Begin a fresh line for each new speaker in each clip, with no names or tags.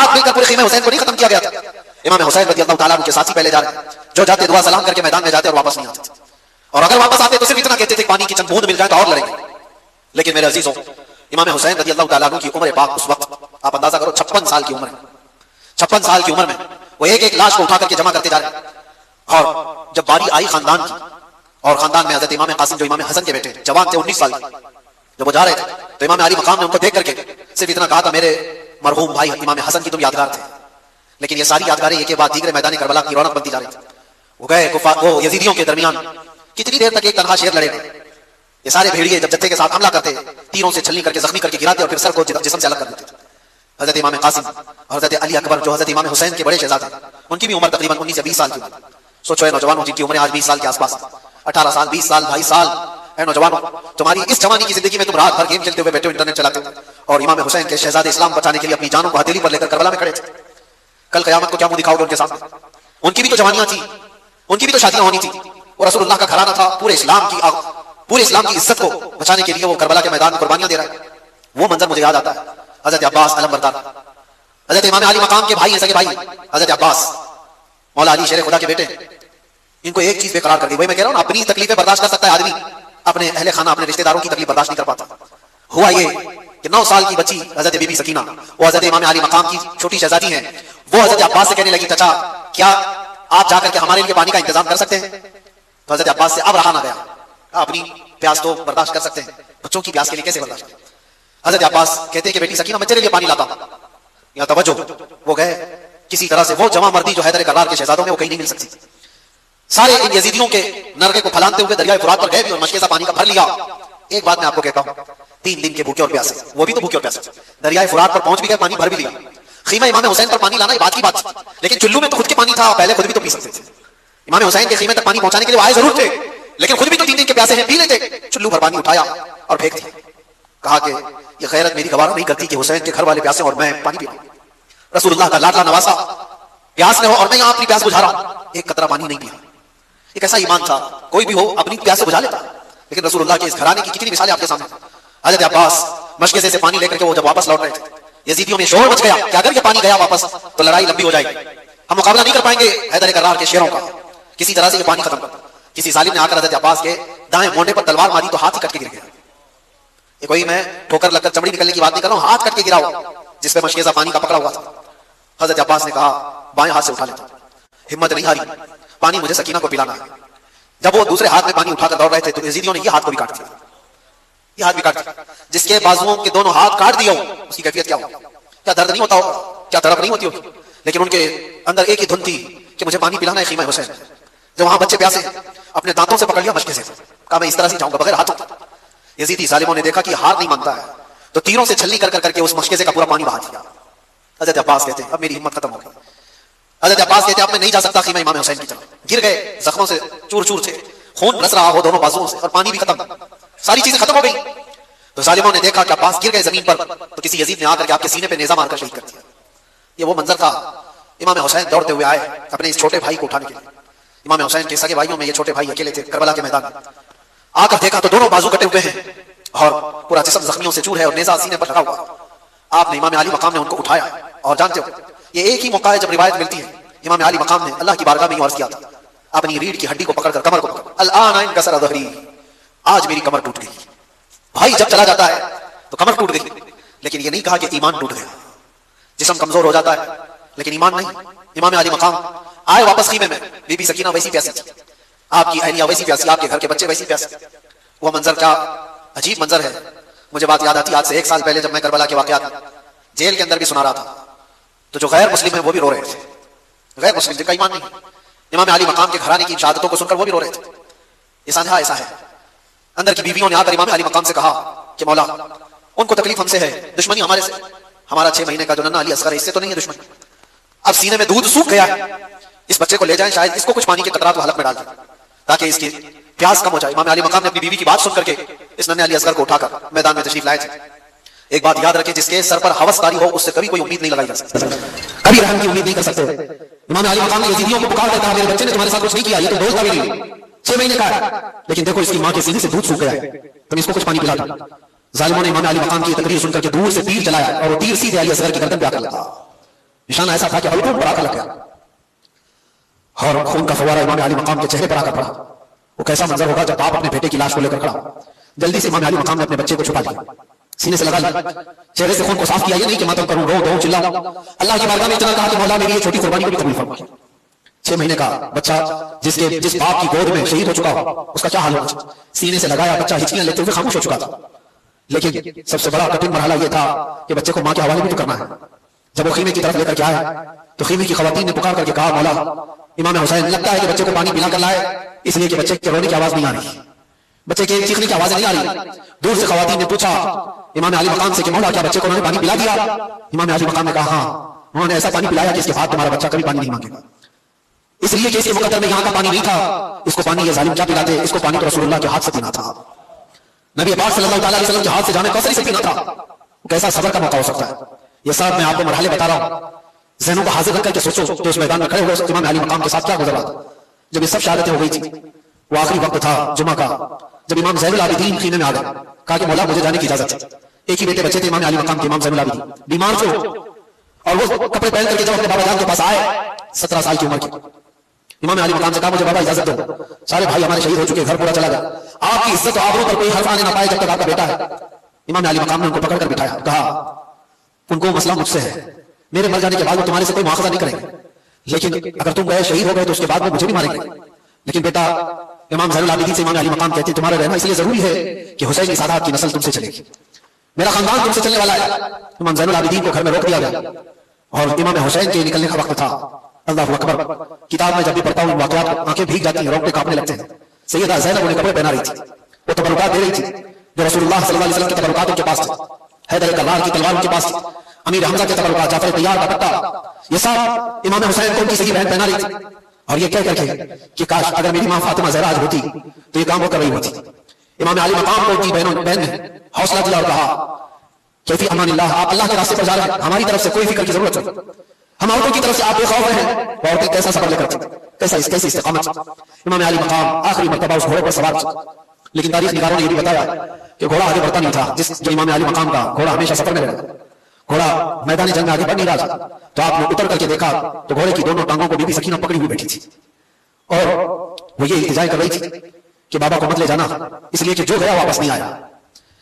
ساتھ مل کر پورے خیمہ حسین کو نہیں ختم کیا گیا تھا؟ امام حسین رضی اللہ تعالیٰ عنہ کے ساتھی پہلے جا رہے ہیں، جو جاتے دعا سلام کر کے میدان میں جاتے اور واپس نہیں آتے، اور اگر واپس آتے تو صرف اتنا کہتے تھے پانی کی چند بوند مل جائے تو اور لڑیں گے۔ لیکن میرے عزیزوں، امام حسین رضی اللہ تعالیٰ عنہ کی عمر پاک اس وقت آپ اندازہ کرو 56 سال کی عمر ہے، 56 سال کی عمر میں وہ ایک ایک لاش کو اٹھا کر کے جمع کرتے جا رہے ہیں۔ اور جب باری آئی خاندان کی، اور خاندان میں حضرت امام قاسم جو امام حسن کے بیٹے جوان تھے 19 سال کے، جب وہ جا رہے تھے تو امام علی مقام نے ان کو دیکھ کر کے صرف اتنا کہا تھا میرے مرحوم بھائی امام حسن کی تم یادگار تھے، لیکن یہ ساری یادگاریں ایک کے بعد دیگر میدان کربلا کی رونق بنتی جا رہی تھی۔ وہ گئے وہ یزیدیوں کے درمیان کتنی دیر تک ایک تنہا شیر لڑے گا؟ یہ سارے بھیڑیے جب جتھے کے ساتھ حملہ کرتے تیروں سے چھلنی کر کے زخمی کر کے گراتے اور پھر سر کو جسم سے الگ کر دیتے۔ حضرت امام قاسم اور حضرت علی اکبر جو حضرت امام حسین کے بڑے شہزادے ان کی بھی عمر تقریباً 19 سے 20 سال کی ہوئی۔ سوچو اے نوجوانوں جن کی عمریں آج 20 سال کے آس پاس، 18 سال 20 سال 22 سال، اے نوجوانوں تمہاری اس جوانی کی زندگی میں تم رات بھر گیم کھیلتے ہوئے بیٹھے ہو، انٹرنیٹ چلاتے ہو، اور امام حسین کے شہزادے اسلام بچانے کے لیے اپنی جانوں کو ہتھیلی پر لے کر کربلا میں کھڑے تھے۔ کل قیامت کو کیا منہ دکھاؤ گے ان کے سامنے؟ ان کی بھی تو جوانیاں تھیں، ان کی بھی تو شادیاں ہونی تھی، وہ رسول اللہ کا گھرانہ تھا، پورے اسلام کی عزت کو بچانے کے لیے وہ کربلا کے میدان میں قربانیاں دے رہا ہے۔ وہ منظر مجھے یاد آتا ہے، حضرت عباس علم بردار، حضرت امام علی مقام کے بھائی ہیں، سگے بھائی حضرت عباس مولا علی شیر خدا کے بیٹے، ان کو ایک چیز بے قرار کر دی۔ وہی میں کہہ رہا ہوں نا، اپنی تکلیفیں برداشت کر سکتا ہے آدمی، اپنے اہل خانہ اپنے رشتہ داروں کی تکلیف برداشت نہیں کر پاتا۔ ہوا یہ کہ 9 سال کی بچی حضرت بی بی سکینہ، وہ حضرت امام علی مقام کی چھوٹی شہزادی ہیں، وہ حضرت عباس سے کہنے لگی چچا کیا آپ جا کر کے ہمارے لیے پانی کا انتظام کر سکتے ہیں؟ تو حضرت عباس سے اب رہا نہ گیا، اپنی پیاس تو برداشت کر سکتے ہیں، بچوں کی پیاس کے لیے کیسے برداشت کریں؟ حضرت عباس کہتے ہیں کہ بیٹی سکینہ میں تیرے لیے پانی لاتا ہوں، یا توجہ، وہ گئے کسی طرح سے، وہ جمع مردی جو حیدر کرار کے شہزادوں میں وہ کہیں نہیں مل سکتی، سارے ان یزیدیوں کے نرگے کو پھلانتے ہوئے دریائے فرات پر گئے بھی اور مشکے سے پانی کا بھر لیا۔ ایک بات میں آپ کو کہتا ہوں، 3 دن کے بھوکے اور پیاسے، وہ بھی تو بھوکے اور پیاسے، دریائے فرات پر پہنچ بھی گئے، پانی بھر بھی لیا۔ خیمہ امام حسین پر پانی لانا یہ بات کی بات تھی، لیکن چلو میں تو خود کے پانی تھا، پہلے خود بھی تو پی سکتے تھے۔ امام حسین کے خیمے تک پانی پہنچانے کے لیے وہ آئے ضرور تھے، لیکن خود بھی تو 3 دن کے پیاسے ہیں، پی لیتے۔ چلو بھر پانی اٹھایا اور پھینک دیا، کہا کہ یہ غیرت میری گوارا نہیں کرتی کہ حسین کے گھر والے پیاسے اور میں پانی پیوں۔ رسول اللہ کا لاڈلا نواسا پیاس میں ہو اور میں یہاں اپنی پیاس بجھا رہا ہوں، ایک قطرہ پانی نہیں پیا۔ ایک ایسا ایمان تھا، کوئی بھی ہو اپنی پیاس بجھا لیتا، لیکن رسول اللہ کے اس گھرانے کی کتنی مثالیں آپ کے سامنے۔ حضرت عباس مشکے سے پانی لے کر کے وہ جب واپس لوٹ رہے تھے، یزیدیوں میں شور مچ گیا کہ اگر یہ پانی گیا واپس تو لڑائی لمبی ہو جائے گی، ہم مقابلہ نہیں کر پائیں گے حیدر کرار کے شیروں کا، کسی طرح سے یہ پانی ختم کر۔ کسی ظالم نے آ کر حضرت عباس کے دائیں مونڈے پر تلوار ماری تو ہاتھ ہی کٹ کے گر گیا۔ یہ کوئی میں ٹھوکر لگ کر چمڑی نکلنے کی بات نہیں کر رہا ہوں، ہاتھ کٹ کے گرا ہوا جس پہ مشکے سے پانی کا پکڑا ہوا تھا۔ حضرت عباس نے کہا بائیں ہاتھ سے اٹھا لیتا، ہمت نہیں ہاری، پانی مجھے سکینہ کو پلانا ہے۔ جب وہ دوسرے ہاتھ میں پانی اٹھا کر دوڑ رہے تھے تو یزیدیوں نے یہ ہاتھ کو بھی کاٹ دیا، یہ ہاتھ بھی کاٹ دیا، جس کے بازوؤں کے دونوں ہاتھ کاٹ دیا ہو اس کی کیفیت کیا ہو؟ کیا درد نہیں ہوتا ہوگا؟ کیا تڑپ نہیں ہوتی ہوگی؟ لیکن ان کے اندر ایک ہی دھن تھی کہ مجھے پانی پلانا ہے خیمہ حسین۔ جب وہاں بچے پیاسے، اپنے دانتوں سے پکڑ لیا مشکے سے، کہا میں اس طرح سے جاؤں گا بغیر ہاتھوں۔ یزیدی ظالموں نے دیکھا کہ ہار نہیں مانتا ہے تو تیروں سے چھلنی کر کر کے اس مشکے سے کا پورا پانی بہا دیا۔ حضرت عباس کہتے ہیں اب میری ہمت ختم ہو گئی، حضرت عباس کہتے ہیں اب میں نہیں جا سکتا خیمہ امام حسین کی طرف۔ گر گئے، زخموں سے چور چور تھے، خون رس رہا ہو دونوں بازوؤں سے اور پانی بھی ختم، ساری چیزیں ختم ہو گئی۔ تو ظالموں نے دیکھا کہ عباس گر گئے زمین پر، تو کسی یزید نے آ کر کے آپ کے سینے پہ نیزہ مار کر شہید کر دیا۔ یہ وہ منظر تھا، امام حسین دوڑتے ہوئے آئے اپنے اس چھوٹے بھائی کو اٹھانے کے لیے۔ امام حسین کے سگے بھائیوں میں یہ چھوٹے بھائی اکیلے تھے کربلا کے میدان میں۔ آ کر دیکھا تو دونوں بازو کٹے ہوئے ہیں اور پورا جسم زخمیوں سے چور ہے اور نیزہ سینے پر لگا ہوا۔ آپ نے امام علی مقام نے ان کو اٹھایا، اور جانتے ہو یہ ایک ہی موقع ہے جب روایت ملتی ہے امام علی مقام نے اللہ کی بارگاہ میں عرض کیا تھا، اپنی ریڑھ کی ہڈی کو پکڑ کر کمر کو پکڑ، الآن انکسر ظہری، آج میری کمر ٹوٹ گئی۔ بھائی جب چلا جاتا ہے تو کمر ٹوٹ گئی، لیکن یہ نہیں کہا کہ ایمان ٹوٹ گیا۔ جسم کمزور ہو جاتا ہے لیکن ایمان نہیں۔ امام علی مقام آئے واپس خیمے میں، بی بی سکینہ ویسی پیاسی تھی، آپ کی اہلیہ ویسی پیاسی، آپ کے گھر کے بچے ویسی پیاسے۔ وہ منظر کیا عجیب منظر ہے۔ مجھے بات یاد آتی، آج سے 1 سال پہلے جب میں کربلا کے واقعات جیل کے اندر بھی سنا رہا تھا تو جو غیر مسلم ہیں وہ بھی رو رہے تھے، غیر مسلم جن کا ایمان نہیں، امام علی مقام کے گھرانے کی شہادتوں کو سن کر وہ بھی رو رہے تھے۔ یہ سانحہ ایسا ہے، اندر کی بیویوں نے آ کر امام علی مقام سے کہا کہ مولا ان کو تکلیف ہم سے ہے، دشمنی ہمارے سے، ہمارا 6 مہینے کا جو ننھا علی اصغر ہے اس سے تو نہیں ہے دشمنی، اب سینے میں دودھ سوکھ گیا ہے، اس بچے کو لے جائیں، شاید اس کو کچھ پانی کے قطرات حلق میں ڈال دیں تاکہ اس کی پیاس کم ہو جائے۔ امام علی مقام نے اپنی بیوی کی بات سن کر کے اس ننھے علی اصغر کو اٹھا کر میدان میں تشریف لائے تھے۔ ایک بات یاد رکھیں، جس کے سر پر ہوس طاری ہو اس سے کبھی کوئی امید نہیں لگائی جا سکتی، کبھی رحم کی امید نہیں کر سکتے۔ امام علی مقام نے یزیدیوں کو پکار دیتا ہے، میرے بچے نے تمہارے ساتھ کچھ نہیں کیا، یہ تو دوست تھا میری، 6 مہینے کا ہے، لیکن دیکھو اس کی ماں کے سینے سے دودھ سوکھ گیا ہے، تم اس کو کچھ پانی پلا دو۔ ظالموں نے امام علی مقام کی تقریر سن کر کے دور سے تیر چلایا اور وہ تیر سیدھے علی اصغر کی گردن پہ آ کر لگا۔ نشانہ ایسا تھا کہ ہلکوں پر آ کر لگ گیا اور خون کا فوارہ امام علی مقام کے چہرے پر آ کر پڑا. وہ کیسا منظر ہوگا جب باپ اپنے بیٹے کی لاش کو لے کر کھڑا. جلدی سے امام علی مقام نے اپنے بچے کو چھپا لیا, سینے سے لگا لیا, چہرے سے خون کو صاف کیا. یہ نہیں کہ ماتم کروں, رو دو, چلاؤں. اللہ کی بارگاہ میں اتنا کہا کہ مولا میری یہ چھوٹی قربانی کو بھی قبول فرما. 6 مہینے کا بچہ جس باپ کی گود میں شہید ہو چکا ہو, اس کا کیا حال ہوگا. سینے سے لگایا, بچہ ہچکیاں لیتے ہوئے خاموش ہو چکا تھا. لیکن سب سے بڑا کٹھن مرحلہ یہ تھا کہ بچے کو ماں کے حوالے بھی تو کرنا ہے. جب وہ خیمے کی طرف لے کر کے آیا تو خیمے کی خواتین نے پکار کر کے کہا, مولا امام حسین لگتا ہے کہ بچے کو پانی پلا کر لائے, اس لیے کہ بچے کے رونے کی آواز نہیں آ رہی, بچے کے چیخنے کی آواز نہیں آ رہی. دور سے خواتین نے پوچھا امام علی مقام سے کہ مولا کیا بچے کو انہوں نے پانی پلا دیا. امام علی مقام نے کہا ہاں, انہوں نے ایسا پانی پلایا کہ اس کے بعد تمہارا بچہ کبھی پانی نہیں مانگے گا. اس لیے کہ اس کے مقدر میں یہاں کا پانی نہیں تھا, اس کو پانی یہ ظالم کیا پلاتے, اس کو پانی تو رسول اللہ کے ہاتھ سے پینا تھا, نبی پاک صلی اللہ علیہ وسلم کے ہاتھ سے جامع کوثر سے پینا تھا. کیسا صبر کا موقع ہو سکتا ہے. یہ سب میں آپ کو مرحلے بتا رہا ہوں, ذہنوں کو حاضر رکھ کر کے سوچو کہ اس میدان میں کھڑے ہوئے امام علی مقام کے ساتھ کیا گزرا. جب یہ سب شہادتیں ہو گئی تھی, وہ آخری وقت تھا جمعہ کا, جب امام زین العابدین خیمے میں آ گئے, کہا کہ مولا مجھے جانے کی اجازت ہے. ایک ہی بیٹے بچے تھے امام علی مقام کے, امام زین العابدین بیمار تھے اور وہ کپڑے پہن کر کے جب اپنے بابا جان کے پاس آئے 17 سال کی عمر کی, امام علی مقام سے کہا مجھے بابا اجازت دو, سارے بھائی ہمارے شہید ہو چکے, گھر پورا چلا گیا, آپ کی عزت و آبرو پر کوئی حرف آنے نہ پائے جب تک آپ کا بیٹا ہے. امام علی مقام نے ان کو پکڑ کر بٹھایا, کہا ان کو مسئلہ مجھ سے ہے, میرے مر جانے کے بعد وہ تمہارے سے کوئی مواخذہ نہیں کریں گے, لیکن اگر تم گئے شہید ہو گئے تو اس کے بعد وہ مجھے بھی ماریں گے. لیکن بیٹا, امام زین العابدین سے امام علی مقام کہتے ہیں تمہارا رہنا اس لیے ضروری ہے کہ حسین کی سادات کی نسل تم سے چلے گی, میرا خاندان تم سے چلنے والا ہے. امام زین العابدین کو گھر میں روک دیا گیا اور امام حسین کے نکلنے کا وقت تھا. اللہ اکبر, کتاب میں جب بھی پڑھتا ہوں واقعات آنکھیں بھیگ جاتی ہیں, روکنے کانپنے لگتے ہیں. سیدہ زینب انہیں کپڑے پہنا رہی تھی, وہ تبرکات دے رہی تھی جو رسول اللہ صلی اللہ علیہ وسلم کے تبرکات ان کے پاس تھے, حیدر کرار کی تلوار ان کے پاس تھی, امیر حمزہ کے تبرکات, جعفر طیار کا پٹا, یہ سب امام حسین کو ان کی صحیح بہن پہنا رہی تھی. اور یہ کہہ کر کے کہ کاش اگر میری ماں فاطمہ زہرا آج ہوتی تو یہ کام وہ کر رہی ہوتی. امام علی مقام کو ان کی بہن نے حوصلہ دیا اور کہا کہ فی امان اللہ, آپ اللہ کے راستے پر جا رہے ہیں, ہماری طرف سے کوئی فکر کی ضرورت نہیں, ہم عورتوں کی طرف سے آپ بے خوف رہیں. عورتیں کیسا صبر لے کر تھیں, کیسی استقامت. امام علی مقام آخری مرتبہ اس گھوڑے پر سوار تھے, لیکن تاریخ نگاروں نے یہ بھی بتایا کہ گھوڑا آگے بڑھتا نہیں تھا. جو امام علی مقام کا گھوڑا ہمیشہ سفر میں رہتا, گھوڑا میدان جنگ میں آگے بڑھ نہیں رہا تھا. تو آپ نے اتر کر کے دیکھا تو گھوڑے کی دونوں ٹانگوں کو بی بی سکینہ پکڑی ہوئی بیٹھی تھی اور وہ یہ التجا کر رہی تھی کہ بابا کو مت لے جانا, اس لیے کہ جو گیا واپس نہیں آیا.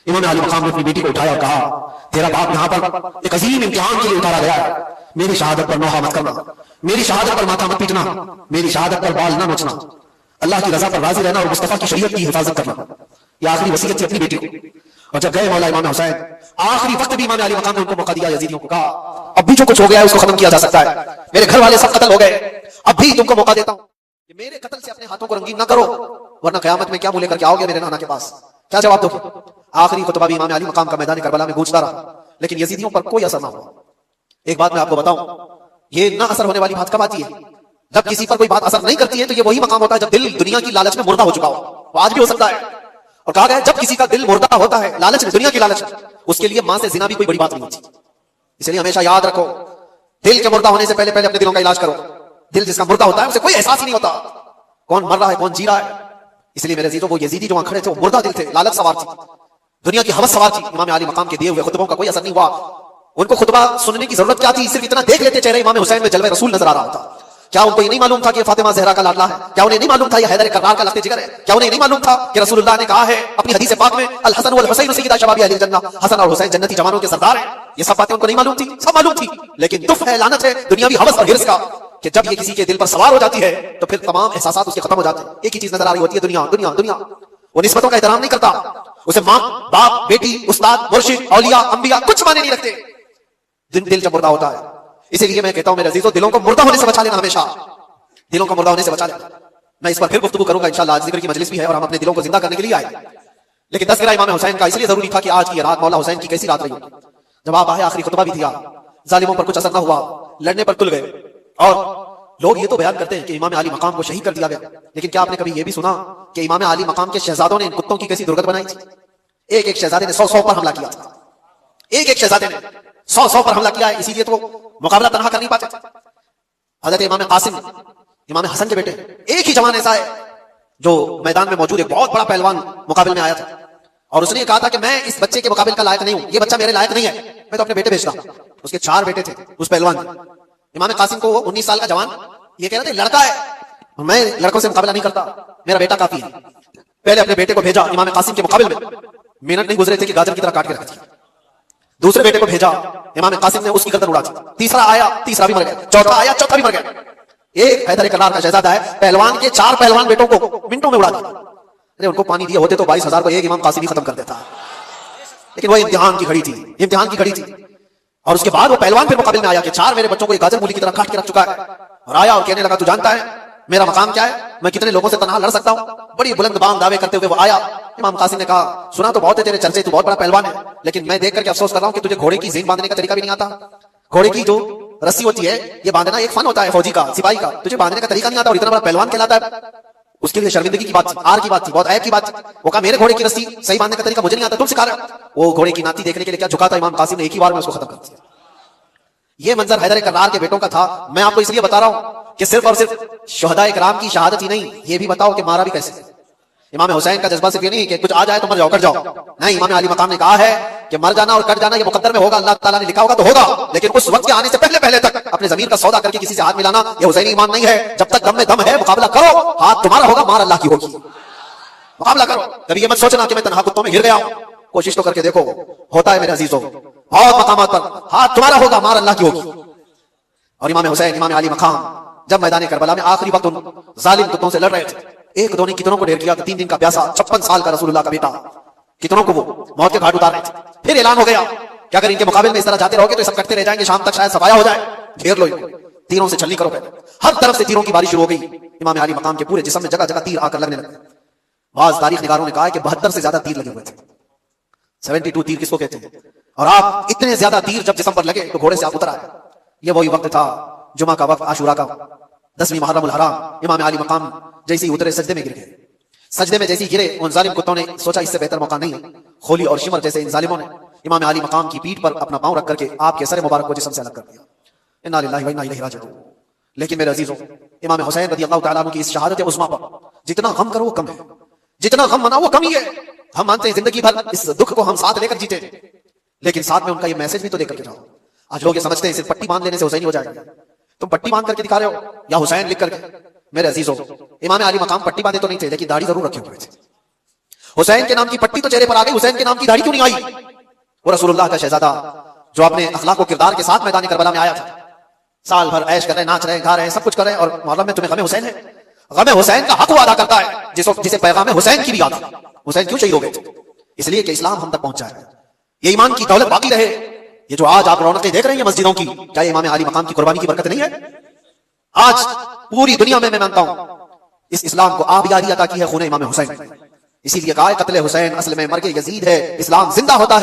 امام علی مقام نے اپنی بیٹی کو اٹھایا اور کہا تیرا باپ یہاں پر ایک عظیم امتحان کے لیے اتارا گیا ہے, میری شہادت پر نوحہ مت کرنا, میری شہادت پر ماتھا مت پیٹنا, میری شہادت پر بال نہ نوچنا, اللہ کی رضا پر راضی رہنا اور مصطفیٰ کی شریعت کی حفاظت کرنا. یہ آخری وصیت تھی اپنی بیٹی کو. اور جب گئے مولا امام حسین, آخری وقت بھی امام علی مقام نے ان کو موقع دیا. یزیدیوں کو کہا اب بھی جو کچھ ہو گیا ہے اس کو ختم کیا جا سکتا ہے, میرے گھر والے سب قتل ہو گئے, اب بھی تم کو موقع دیتا ہوں کہ میرے قتل سے اپنے ہاتھوں کو رنگین نہ کرو, ورنہ قیامت میں کیا منہ لے کر کے آؤ گے میرے نانا کے پاس, کیا جواب دو گے. آخری خطبہ بھی امام علی مقام کا میدان کربلا میں گونجتا رہا, لیکن یزیدیوں پر کوئی اثر نہ ہوا. ایک بات میں آپ کو بتاؤں, یہ نہ اثر ہونے والی بات کب آتی ہے؟ جب کسی پر کوئی بات اثر نہیں کرتی ہے تو یہ وہی مقام ہوتا ہے جب دل دنیا کی لالچ میں مردہ ہو چکا ہو. وہ آج بھی ہو سکتا ہے. اور کہا گیا جب کسی کا دل مردہ ہوتا ہے لالچ میں, دنیا کی لالچ میں, اس کے لیے ماں سے زنا بھی کوئی بڑی بات نہیں ہوتی. اس لیے ہمیشہ یاد رکھو, دل کے مردہ ہونے سے پہلے اپنے دلوں کا علاج کرو. دل جس کا مردہ ہوتا ہے اسے کوئی احساس ہی نہیں ہوتا کون مر رہا ہے کون جی رہا ہے. اس لیے میرے عزیزوں, وہ یزیدی جو وہاں کھڑے تھے وہ مردہ دل تھے, لالچ سوار تھی, دنیا کی ہوس سوار تھی. امام علی مقام کے دیے ہوئے خطبوں کا کوئی اثر نہیں ہوا. ان کو خطبہ سننے کی ضرورت کیا تھی؟ صرف اتنا دیکھ لیتے چہرے امام حسین میں جلوہ رسول نظر آ رہا ہوتا. کیا ان کو یہ نہیں معلوم تھا کہ فاطمہ زہرا کا لاڈلا ہے؟ کیا انہیں نہیں معلوم تھا یہ حیدر کرار کا لخت جگر ہے؟ کیا انہیں نہیں معلوم تھا کہ رسول اللہ نے کہا ہے اپنی حدیث پاک میں الحسن والحسین سیدا شباب اہل الجنہ, حسن اور حسین جنتی جوانوں کے سردار ہیں. یہ سب باتیں ان کو نہیں معلوم تھی, سب معلوم تھی, لیکن دف ہے, لعنت ہے دنیاوی ہوس اور ہرس کا کہ جب یہ کسی کے دل پر سوار ہو جاتی ہے تو پھر تمام احساسات اس کے ختم ہو جاتے ہیں. ایک ہی چیز نظر آ رہی ہوتی ہے, دنیا دنیا دنیا. وہ نسبتوں کا احترام نہیں کرتا, اسے ماں باپ بیٹی استاد مرشد اولیاء انبیاء کچھ مانے نہیں رکھتے. دل جب مردہ ہوتا ہے, اسی لیے میں کہتا ہوں میرے عزیزوں, دلوں کو مردہ ہونے سے بچا لینا, ہمیشہ دلوں کو مردہ ہونے سے بچا لینا. میں اس پر پھر گفتگو کروں گا انشاءاللہ, آج ذکر کی مجلس بھی ہے اور ہم اپنے دلوں کو زندہ کرنے کے لیے آئے. لیکن تذکرہ امام حسین کا اس لیے ضروری تھا کہ آج کی رات مولا حسین کی کیسی رات رہی ہوگی. جب آپ آئے آخری خطبہ بھی دیا, ظالموں پر کچھ اثر نہ ہوا, لڑنے پر تل گئے. اور لوگ یہ تو بیان کرتے ہیں کہ امام علی مقام کو شہید کر دیا گیا, لیکن کیا آپ نے کبھی یہ بھی سنا کہ امام علی مقام کے شہزادوں نے ان کتوں کی کیسی درگت بنائی تھی؟ ایک ایک شہزادے نے 100 پر حملہ کیا تھا, ایک ایک شہزادے نے 100 پر حملہ کیا ہے. اسی لیے تو مقابلہ تنہا کر نہیں پاتے. حضرت امام قاسم امام حسن کے بیٹے, ایک ہی جوان ایسا ہے جو میدان میں موجود ایک بہت بڑا پہلوان مقابل میں آیا تھا, اور اس نے کہا تھا کہ میں اس بچے کے مقابل کا لائق نہیں ہوں, یہ بچہ میرے لائق نہیں ہے, میں تو اپنے بیٹے بھیجتا ہوں. اس کے 4 بیٹے تھے اس پہلوان. امام قاسم کو 19 سال کا جوان یہ کہہ رہا تھا لڑکا ہے، میں لڑکوں سے مقابلہ نہیں کرتا، میرا بیٹا کافی ہے. پہلے اپنے بیٹے کو بھیجا امام قاسم کے مقابل میں، منٹ نہیں گزرے تھے کہ گاجر کی طرح کاٹ کے رکھ دیا. دوسرے بیٹے کو بھیجا امام قاسم نے اس کی گردن اڑا دی. تیسرا آیا، تیسرا بھی مر گیا. چوتھا آیا، چوتھا بھی مر گیا. ایک حیدر کرار کا شہزادہ ہے، پہلوان کے 4 پہلوان بیٹوں کو منٹوں میں اڑا دیا. ارے ان کو پانی دیا ہوتے تو 22,000 کو ایک امام قاسم ہی ختم کر دیتا. لیکن وہ امتحان کی گھڑی تھی، امتحان کی گھڑی تھی. اور اس کے بعد وہ پہلوان پھر مقابل میں آیا کہ 4 میرے بچوں کو ایک گاجر مولی کی طرح کاٹ کے رکھ چکا ہے. اور آیا اور کہنے لگا تو جانتا ہے میرا مقام کیا ہے، میں کتنے لوگوں سے تنہا لڑ سکتا ہوں. بڑی بلند بانگ دعوے کرتے ہوئے وہ آیا. امام قاسم نے کہا سنا تو بہت ہے تیرے چرچے، تو بہت بڑا پہلوان ہے، لیکن میں دیکھ کر کے افسوس کر رہا ہوں کہ تجھے گھوڑے کی زین باندھنے کا طریقہ بھی نہیں آتا. گھوڑے کی جو رسی ہوتی ہے یہ باندھنا ایک فن ہوتا ہے فوجی کا، سپاہی کا، تجھے باندھنے کا طریقہ نہیں آتا اور اتنا بڑا پہلوان کہلاتا ہے. اس کے لیے شرمندگی کی بات تھی، آر کی بات تھی، بہت عیب کی بات تھی. وہ کہا میرے گھوڑے کی رسی صحیح باندھنے کا طریقہ مجھے نہیں آتا، تم سکھا رہے ہو. وہ گھوڑے کی ناتی دیکھنے کے لیے کیا جھکا تھا امام قاسم نے ایک ہی بار میں اس کو ختم کر دیا. یہ منظر حیدر کرار کے بیٹوں کا تھا. میں آپ کو اس لیے بتا رہا ہوں کہ صرف اور صرف شہداء کرام کی شہادت ہی نہیں، یہ بھی بتاؤ کہ مارا بھی کیسے. امام حسین کا جذبہ صرف یہ نہیں کہ کچھ آ جائے تو مر جاؤ، کٹ جاؤ. نہیں، امام علی مقام نے کہا ہے کہ مر جانا اور کٹ جانا یہ مقدر میں ہوگا، اللہ تعالیٰ نے لکھا ہوگا تو ہوگا، لیکن اس وقت کے آنے سے پہلے تک اپنے ضمیر کا سودا کر کے کسی سے ہاتھ ملانا یہ حسینی ایمان نہیں ہے. جب تک دم میں دم ہے مقابلہ کرو، ہاتھ تمہارا ہوگا، مار اللہ کی ہوگی. مقابلہ کرو. کبھی یہ مت سوچنا کہ میں تنہا کتوں میں گر گیا ہوں. کوشش تو کر کے دیکھو، ہوتا ہے میرے عزیزوں بہت مقامات پر ہاتھ تمہارا ہوگا، مار اللہ کی ہوگی. اور امام حسین، امام علی مقام جب میدان کربلا میں آخری وقت ان ظالم کتوں سے لڑ رہے تھے، ایک دو نے کتنوں کو ڈھیر کیا کہ 3 دن کا پیاسا 56 سال کا رسول اللہ کا بیٹا، کتنوں کو وہ موت کے گھاٹ اتار رہے تھے. پھر اعلان ہو گیا کہ اگر ان کے مقابل میں اس طرح جاتے رہو گے تو یہ سب کٹتے رہ جائیں گے، شام تک شاید صفایا ہو جائے. گھیر لو ان کو، تیروں سے چھلنی کرو. پہلے ہر طرف سے تیروں کی بارش شروع ہو گئی. امام علی مقام کے پورے جسم میں جگہ جگہ تیر آ کر لگنے لگے. بعض تاریخ نگاروں نے کہا ہے کہ 72 سے زیادہ تیر لگے ہوئے تھے. 72 تیر کس کو کہتے ہیں؟ اور آپ اتنے زیادہ تیر جب جسم پر لگے تو گھوڑے سے آپ اتر آئے. یہ وہی وقت تھا جمعہ کا وقت، عاشورہ کا 10ویں محرم الحرام. امام علی مقام جیسے ہی اترے سجدے میں گر گئے. سجدے میں جیسے ہی گرے ان ظالم کتوں نے سوچا اس سے بہتر موقع نہیں. خولی اور شمر جیسے ان ظالموں نے امام علی مقام کی پیٹھ پر اپنا پاؤں رکھ کر کے آپ کے سر مبارک کو جسم سے الگ کر دیا. انا للہ و انا الیہ راجعون. لیکن میرے عزیزوں امام حسین رضی اللہ تعالیٰ عنہ کی اس شہادت عظمیٰ پر جتنا غم کرو وہ کم ہے، جتنا غم مناؤ وہ کم ہی ہے. ہم مانتے ہیں زندگی بھر اس دکھ کو ہم ساتھ لے کر جیتے، لیکن ساتھ میں ان کا یہ میسج بھی تو دے کر کے جاؤ. آج لوگ یہ سمجھتے ہیں صرف پٹی باندھ لینے سے حسینی ہو جائے گا. تم پٹی باندھ کر کے دکھا رہے ہو یا حسین لکھ کر کے؟ میرے عزیزوں امام علی مقام پٹی باندھے تو نہیں تھے، لیکن داڑھی ضرور رکھے ہوئے تھے. حسین کے نام کی پٹی تو چہرے پر آ گئی، حسین کے نام کی داڑھی کیوں نہیں آئی؟ وہ رسول اللہ کا شہزادہ جو اپنے اخلاق و کردار کے ساتھ میدان کربلا میں آیا تھا، سال بھر عیش کر رہے، ناچ رہے، گا رہے، سب کچھ کر رہے، اور محرم میں تمہیں غم حسین ہے. غم حسین کا حق وہ ادا کرتا ہے جسے پیغام حسین کی بھی یاد ہے. حسین کیوں شہید ہو گئے تھے؟ اس لیے کہ اسلام ہم تک پہنچا ہے، یہ ایمان کی دولت باقی رہے. یہ جو آج آپ رونقیں دیکھ رہے ہیں مسجدوں کی، کیا یہ امام علی مقام کی قربانی کی برکت نہیں ہے؟ آج پوری دنیا میں مانتا ہوں اس اسلام کو آبیاری عطا کی ہے خون امام حسین. اسی لیے کہا ہے قتل حسین اصل میں مرگ یزید ہے، اسلام زندہ ہوتا ہے